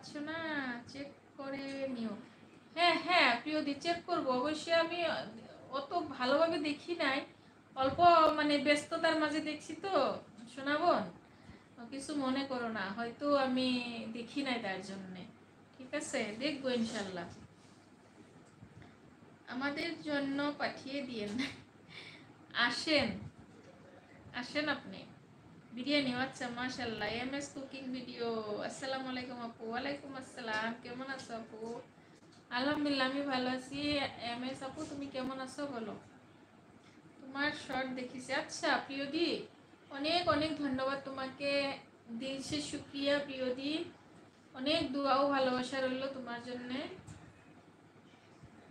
পাচ্ছ না, চেক করে নিও। হ্যাঁ হ্যাঁ প্রিয়দি, চেক করবো অবশ্যই। আমি অত ভালোভাবে দেখি নাই, অল্প মানে ব্যস্ততার মাঝে দেখছি তো শোনাবোন, কিছু মনে করো না, হয়তো আমি দেখি নাই তার জন্যে। ঠিক আছে, দেখবো ইনশাল্লাহ। আমাদের জন্য পাঠিয়ে দিয়েন। আসেন আসেন আপনি। বিরিয়ানি, আচ্ছা মাশাল্লাহ। এমএস কুকিং ভিডিও, আসসালামু আলাইকুম আপু। ওয়ালাইকুম আসসালাম, কেমন আছো আপু? আলহামদুলিল্লাহ আমি ভালো আছি। এমএস আপু তুমি কেমন আছো বলো? তোমার শর্ট দেখিছি। আচ্ছা প্রিয়দি, অনেক অনেক ধন্যবাদ তোমাকে, দিল সে শুক্রিয়া প্রিয়দি। অনেক দোয়া ও ভালোবাসা রইল তোমার জন্যে।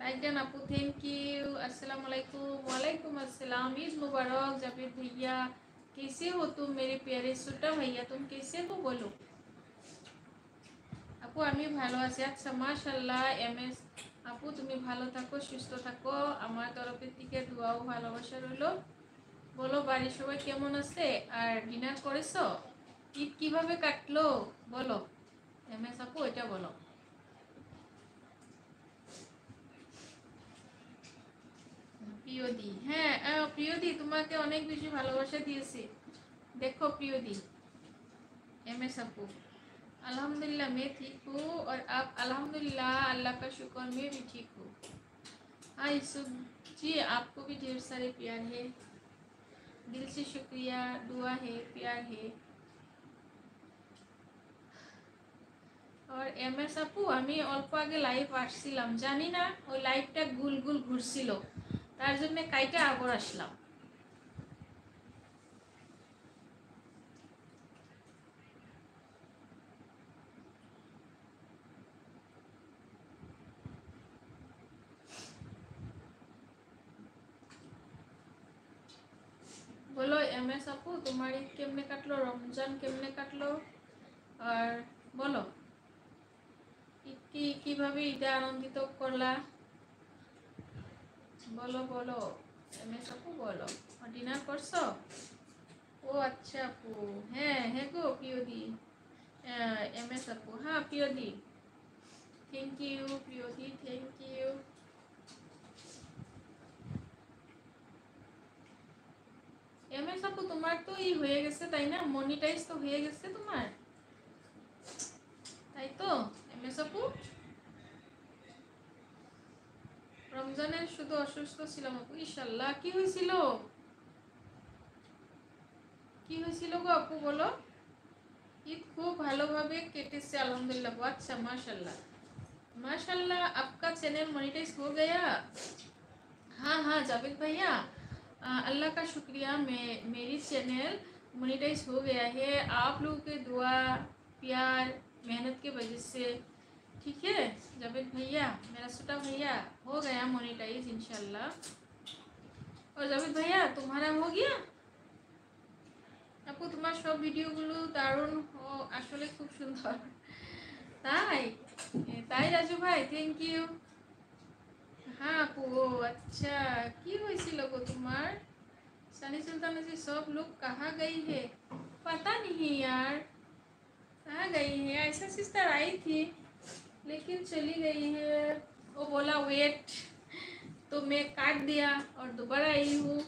लाइक देन आपू, थैंक यू। अस्सलाम वालेकुम। वालेकुम अस्सलाम। ईद मुबारक जावेद भैया, कैसे हो तुम मेरे प्यारे सुटा भैया, तुम कैसे हो बोलो? আপু আমি ভালো আছি। আচ্ছা মাশাআল্লাহ এমএস আপু, তুমি ভালো থাকো, সুস্থ থাকো, আমার তরফের থেকে দোয়া ও ভালোবাসা রইল। বলো বাড়ির সবাই কেমন আছে? আর ডিনার করেছো? ঈদ কিভাবে কাটলো বলো এমএস আপু, এটা বলো। প্রিয়দি, হ্যাঁ প্রিয়দি তোমাকে অনেক বেশি ভালোবাসা দিয়েছি। देखो प्रियोदी, एमएस अपू, अल्हम्दुलिल्लाह मैं ठीक हूँ, और आप? अल्हम्दुलिल्लाह, अल्लाह का शुक्र, मैं भी ठीक हूँ। हाँ यूसुफ जी, आपको भी ढेर सारे प्यार है, दिल से शुक्रिया, दुआ है, प्यार है। और এমএস আপু, আমি অল্প আগে লাইভ আসছিলাম, জানি না ওই লাইভটা গুল গুল ঘুরছিল, তার জন্য কাইটা আবার আসলাম। বলো এমএস আপু, তোমার ঈদ কেমনে কাটলো, রমজান কেমনে কাটলো, আর বলো কিভাবে ঈদে আনন্দিত করলা, বলো বলো এমএস আপু বলো। ডিনার করছো? ও আচ্ছা আপু, হ্যাঁ হ্যাঁ গো প্রিয়দি। এমএস আপু, হ্যাঁ প্রিয়দি, থ্যাংক ইউ প্রিয়দি, থ্যাংক ইউ। এমএস আপু তোমার তো ই হয়ে গেছে তাই না, মনিটাইজ তো হয়ে গেছে তোমার, তাই তো এমএস আপু? রমজানের শুধু অসুস্থ ছিলাম আপু। ইনশাল্লাহ, কি হয়েছিল? কি হয়েছিল গো আপু বলো। ঈদ খুব ভালোভাবে কেটেছে আলহামদুলিল্লাহ। अच्छा माशाल्लाह, माशाल्लाह आपका चैनल मोनेटाइज हो गया। हाँ हाँ जावेद भैया, अल्लाह का शुक्रिया, मेरी चैनल मोनेटाइज हो गया है, आप लोगों के दुआ प्यार मेहनत के वजह से। ठीक है जावेद भैया, मेरा छोटा भैया हो गया मोनेटाइज इंशाल्लाह। और जावेद भैया तुम्हारा हो गया? আপু তোমার সব ভিডিওগুলো দারুণ, আসলে খুব সুন্দর। তাই? তাই রাজু ভাই, থ্যাংক ইউ। হ্যাঁ আপু, আচ্ছা কি হয়েছিল গো তোমার? सनी सुल्ताना जी सब लोग कहाँ गई है? पता नहीं यार, कहाँ गई है? ऐसा सिस्टर आई थी लेकिन चली गई है। वो बोला वेट, तो मैं काट दिया और दोबारा आई हूँ।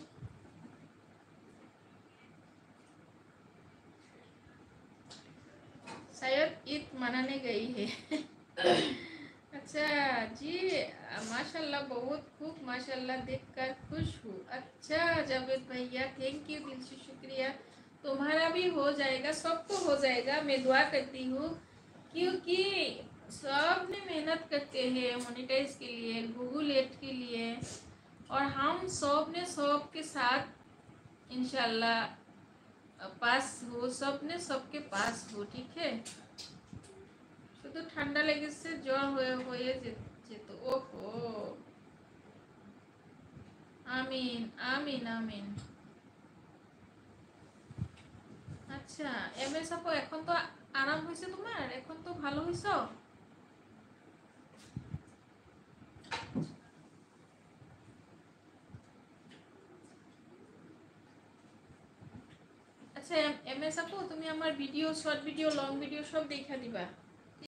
शायद ईद मनाने गई है। अच्छा जी, माशाल्लाह, बहुत खूब माशाल्लाह, देखकर खुश हूँ। अच्छा जावेद भैया, थैंक यू, दिल से शुक्रिया। तुम्हारा भी हो जाएगा, सबको हो जाएगा, मैं दुआ करती हूँ, क्योंकि सब ने मेहनत करते हैं मोनेटाइज के लिए, गूगल एड के लिए, और हम सब ने सब के साथ इंशाल्लाह पास हो, सब ने सबके पास हो। ठीक है, শুধু ঠান্ডা লেগেছে, জ্বর হয়ে হয়ে যেত। ওহো, আমিন আমিন আমিন। আচ্ছা এমএস আপু, এখন তো আরাম হয়েছে তোমার, এখন তো ভালো হয়েছো? আচ্ছা এমএস আপু, তুমি আমার video, short video, long video সব দেখা দিবা।